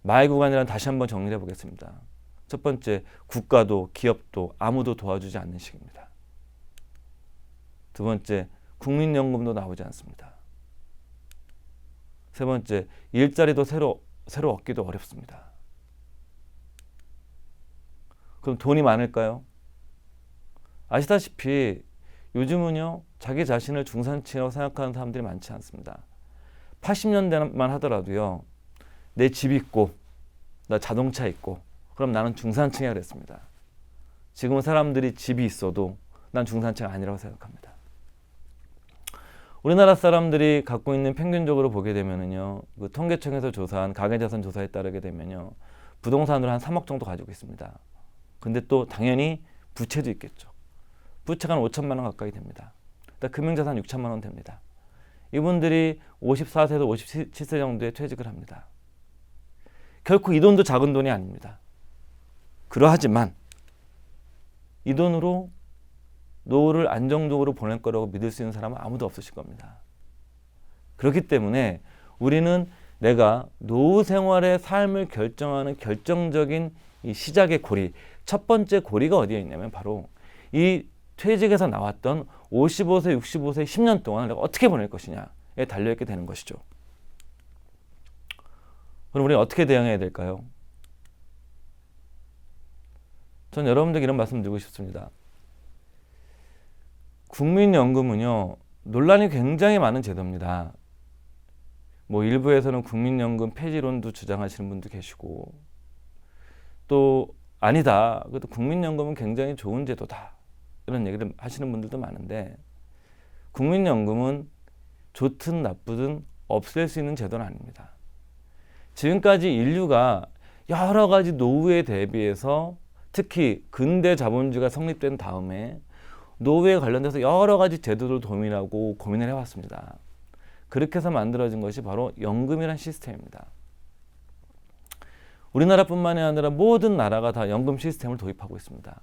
마의 구간이란 다시 한번 정리해 보겠습니다. 첫 번째, 국가도 기업도 아무도 도와주지 않는 시기입니다. 두 번째, 국민연금도 나오지 않습니다. 세 번째, 일자리도 새로 얻기도 어렵습니다. 그럼 돈이 많을까요? 아시다시피 요즘은요, 자기 자신을 중산층이라고 생각하는 사람들이 많지 않습니다. 80년대만 하더라도요, 내 집 있고 나 자동차 있고 그럼 나는 중산층이라 그랬습니다. 지금은 사람들이 집이 있어도 난 중산층 아니라고 생각합니다. 우리나라 사람들이 갖고 있는 평균적으로 보게 되면은요, 그 통계청에서 조사한 가계자산 조사에 따르게 되면요, 부동산으로 한 3억 정도 가지고 있습니다. 근데 또 당연히 부채도 있겠죠. 부채가 한 5천만 원 가까이 됩니다. 금융자산 6천만 원 됩니다. 이분들이 54세에서 57세 정도에 퇴직을 합니다. 결코 이 돈도 작은 돈이 아닙니다. 그러하지만 이 돈으로 노후를 안정적으로 보낼 거라고 믿을 수 있는 사람은 아무도 없으실 겁니다. 그렇기 때문에 우리는 내가 노후 생활의 삶을 결정하는 결정적인 이 시작의 고리, 첫 번째 고리가 어디에 있냐면 바로 이 퇴직에서 나왔던 55세, 65세 10년 동안 내가 어떻게 보낼 것이냐에 달려있게 되는 것이죠. 그럼 우리는 어떻게 대응해야 될까요? 전 여러분들에게 이런 말씀 드리고 싶습니다. 국민연금은요, 논란이 굉장히 많은 제도입니다. 일부에서는 국민연금 폐지론도 주장하시는 분도 계시고, 또 아니다, 그래도 국민연금은 굉장히 좋은 제도다, 이런 얘기를 하시는 분들도 많은데, 국민연금은 좋든 나쁘든 없앨 수 있는 제도는 아닙니다. 지금까지 인류가 여러 가지 노후에 대비해서 특히 근대 자본주의가 성립된 다음에 노후에 관련돼서 여러 가지 제도를 도민하고 고민을 해왔습니다. 그렇게 해서 만들어진 것이 바로 연금이라는 시스템입니다. 우리나라뿐만이 아니라 모든 나라가 다 연금 시스템을 도입하고 있습니다.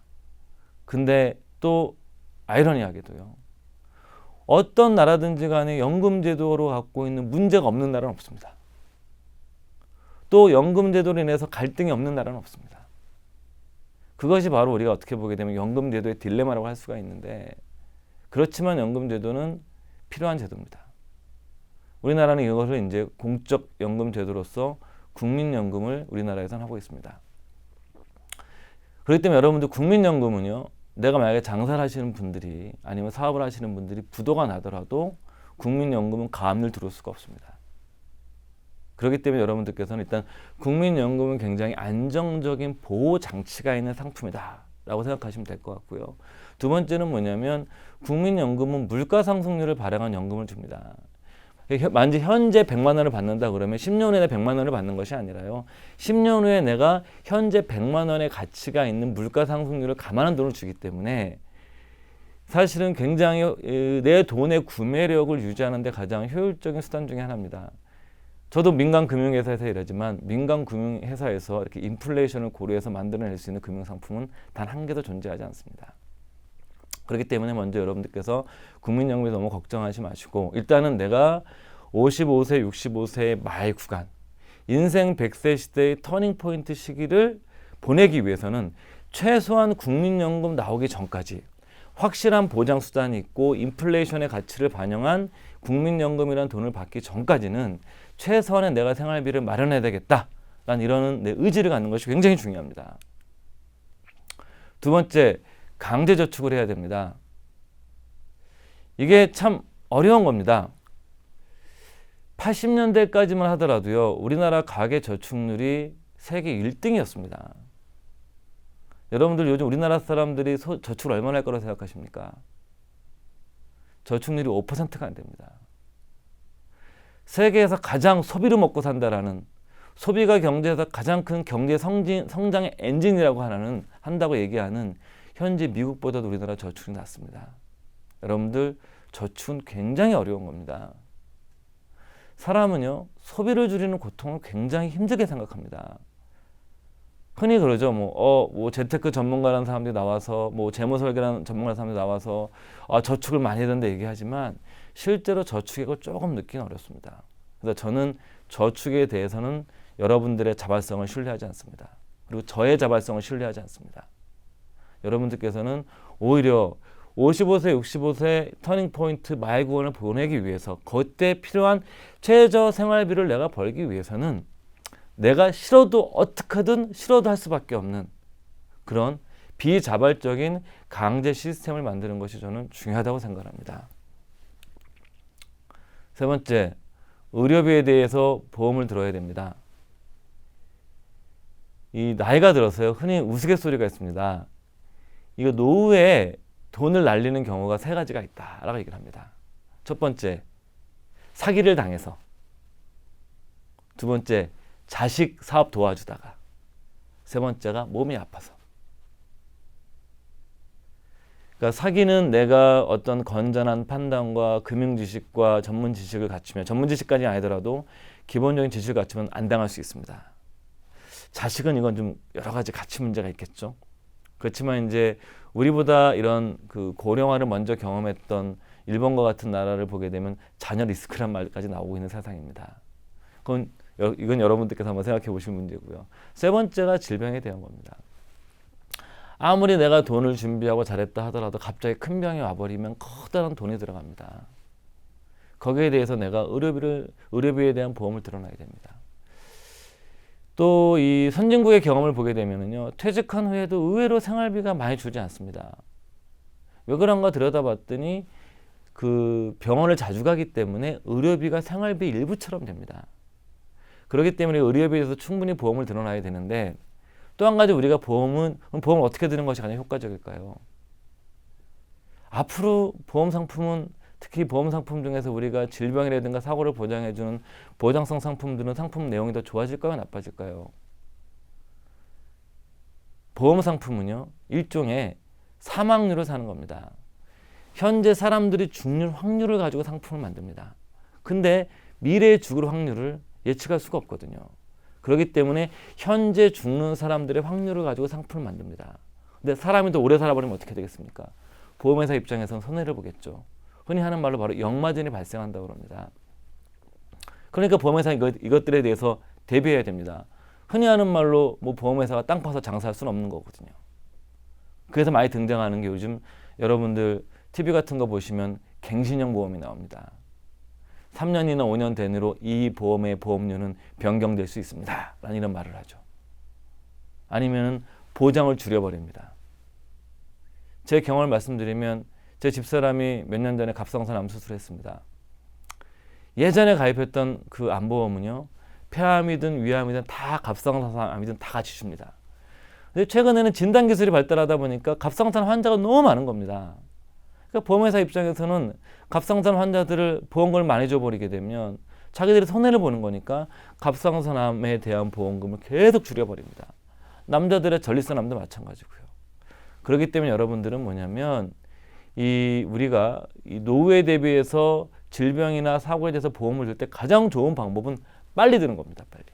근데 또 아이러니하게도요, 어떤 나라든지 간에 연금 제도로 갖고 있는 문제가 없는 나라는 없습니다. 또 연금 제도로 인해서 갈등이 없는 나라는 없습니다. 그것이 바로 우리가 어떻게 보게 되면 연금 제도의 딜레마라고 할 수가 있는데, 그렇지만 연금 제도는 필요한 제도입니다. 우리나라는 이것을 이제 공적 연금 제도로서 국민연금을 우리나라에서는 하고 있습니다. 그렇기 때문에 여러분들 국민연금은요, 내가 만약에 장사를 하시는 분들이 아니면 사업을 하시는 분들이 부도가 나더라도 국민연금은 가압류 들어올 수가 없습니다. 그렇기 때문에 여러분들께서는 일단 국민연금은 굉장히 안정적인 보호장치가 있는 상품이다 라고 생각하시면 될 것 같고요. 두 번째는 뭐냐면 국민연금은 물가상승률을 발행한 연금을 줍니다. 만약 현재 100만 원을 받는다 그러면 10년 후에 100만 원을 받는 것이 아니라요, 10년 후에 내가 현재 100만 원의 가치가 있는 물가상승률을 감안한 돈을 주기 때문에 사실은 굉장히 내 돈의 구매력을 유지하는 데 가장 효율적인 수단 중에 하나입니다. 저도 민간금융회사에서 일하지만 민간금융회사에서 이렇게 인플레이션을 고려해서 만들어낼 수 있는 금융상품은 단 한 개도 존재하지 않습니다. 그렇기 때문에 먼저 여러분들께서 국민연금에 너무 걱정하지 마시고, 일단은 내가 55세, 65세의 말 구간, 인생 100세 시대의 터닝포인트 시기를 보내기 위해서는 최소한 국민연금 나오기 전까지 확실한 보장수단이 있고 인플레이션의 가치를 반영한 국민연금이라는 돈을 받기 전까지는 최소한의 내가 생활비를 마련해야 되겠다 라는 이런 내 의지를 갖는 것이 굉장히 중요합니다. 두 번째, 강제저축을 해야 됩니다. 이게 참 어려운 겁니다. 80년대까지만 하더라도요, 우리나라 가계저축률이 세계 1등이었습니다. 여러분들 요즘 우리나라 사람들이 저축을 얼마나 할 거라고 생각하십니까? 저축률이 5%가 안 됩니다. 세계에서 가장 소비로 먹고 산다라는, 소비가 경제에서 가장 큰 경제 성장의 엔진이라고 한다고 얘기하는 현재 미국보다도 우리나라 저축이 낮습니다. 여러분들 저축은 굉장히 어려운 겁니다. 사람은요, 소비를 줄이는 고통을 굉장히 힘들게 생각합니다. 흔히 그러죠. 재테크 전문가라는 사람들이 나와서, 재무설계라는 전문가라는 사람들이 나와서 저축을 많이 해야 된다 얘기하지만 실제로 저축액을 조금 넣기는 어렵습니다. 그래서 저는 저축에 대해서는 여러분들의 자발성을 신뢰하지 않습니다. 그리고 저의 자발성을 신뢰하지 않습니다. 여러분들께서는 오히려 55세, 65세 터닝 포인트 마의 구간을 보내기 위해서 그때 필요한 최저 생활비를 내가 벌기 위해서는 내가 싫어도 어떻게든 싫어도 할 수밖에 없는 그런 비자발적인 강제 시스템을 만드는 것이 저는 중요하다고 생각합니다. 세 번째, 의료비에 대해서 보험을 들어야 됩니다. 이 나이가 들어서요, 흔히 우스갯소리가 있습니다. 이거 노후에 돈을 날리는 경우가 세 가지가 있다라고 얘기를 합니다. 첫 번째, 사기를 당해서. 두 번째, 자식 사업 도와주다가. 세 번째가 몸이 아파서. 그러니까 사기는 내가 어떤 건전한 판단과 금융 지식과 전문 지식을 갖추면, 전문 지식까지 아니더라도 기본적인 지식을 갖추면 안 당할 수 있습니다. 자식은 이건 좀 여러 가지 가치 문제가 있겠죠. 그렇지만 이제 우리보다 이런 그 고령화를 먼저 경험했던 일본과 같은 나라를 보게 되면 자녀 리스크란 말까지 나오고 있는 세상입니다. 이건 여러분들께서 한번 생각해 보실 문제고요. 세 번째가 질병에 대한 겁니다. 아무리 내가 돈을 준비하고 잘했다 하더라도 갑자기 큰 병이 와버리면 커다란 돈이 들어갑니다. 거기에 대해서 내가 의료비에 대한 보험을 들어놔야 됩니다. 또 이 선진국의 경험을 보게 되면요, 퇴직한 후에도 의외로 생활비가 많이 줄지 않습니다. 왜 그런가 들여다봤더니 그 병원을 자주 가기 때문에 의료비가 생활비 일부처럼 됩니다. 그렇기 때문에 의료비에 대해서 충분히 보험을 들어놔야 되는데, 또 한 가지 우리가 보험을 어떻게 드는 것이 가장 효과적일까요? 앞으로 보험 상품은, 특히 보험 상품 중에서 우리가 질병이라든가 사고를 보장해주는 보장성 상품들은 상품 내용이 더 좋아질까요? 나빠질까요? 보험 상품은요, 일종의 사망률을 사는 겁니다. 현재 사람들이 죽는 확률을 가지고 상품을 만듭니다. 근데 미래에 죽을 확률을 예측할 수가 없거든요. 그렇기 때문에 현재 죽는 사람들의 확률을 가지고 상품을 만듭니다. 근데 사람이 더 오래 살아버리면 어떻게 되겠습니까? 보험회사 입장에서는 손해를 보겠죠. 흔히 하는 말로 바로 역마진이 발생한다고 합니다. 그러니까 보험회사는 이것들에 대해서 대비해야 됩니다. 흔히 하는 말로 뭐 보험회사가 땅 파서 장사할 수는 없는 거거든요. 그래서 많이 등장하는 게 요즘 여러분들 TV 같은 거 보시면 갱신형 보험이 나옵니다. 3년이나 5년 된 후로 이 보험의 보험료는 변경될 수 있습니다. 라는 이런 말을 하죠. 아니면 보장을 줄여버립니다. 제 경험을 말씀드리면 제 집사람이 몇 년 전에 갑상선 암 수술을 했습니다. 예전에 가입했던 그 암보험은요, 폐암이든 위암이든 다 갑상선 암이든 다 같이 줍니다. 근데 최근에는 진단 기술이 발달하다 보니까 갑상선 환자가 너무 많은 겁니다. 그러니까 보험회사 입장에서는 갑상선 환자들을 보험금을 많이 줘버리게 되면 자기들이 손해를 보는 거니까 갑상선암에 대한 보험금을 계속 줄여버립니다. 남자들의 전립선암도 마찬가지고요. 그렇기 때문에 여러분들은 뭐냐면 우리가 이 노후에 대비해서 질병이나 사고에 대해서 보험을 들 때 가장 좋은 방법은 빨리 드는 겁니다. 빨리.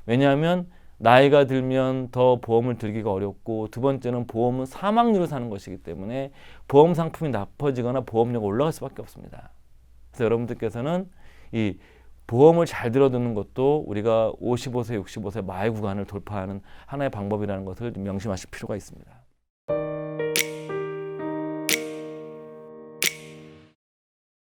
왜냐하면 나이가 들면 더 보험을 들기가 어렵고, 두 번째는 보험은 사망률을 사는 것이기 때문에 보험 상품이 나빠지거나 보험료가 올라갈 수밖에 없습니다. 그래서 여러분들께서는 이 보험을 잘 들어두는 것도 우리가 55세, 65세 마의 구간을 돌파하는 하나의 방법이라는 것을 명심하실 필요가 있습니다.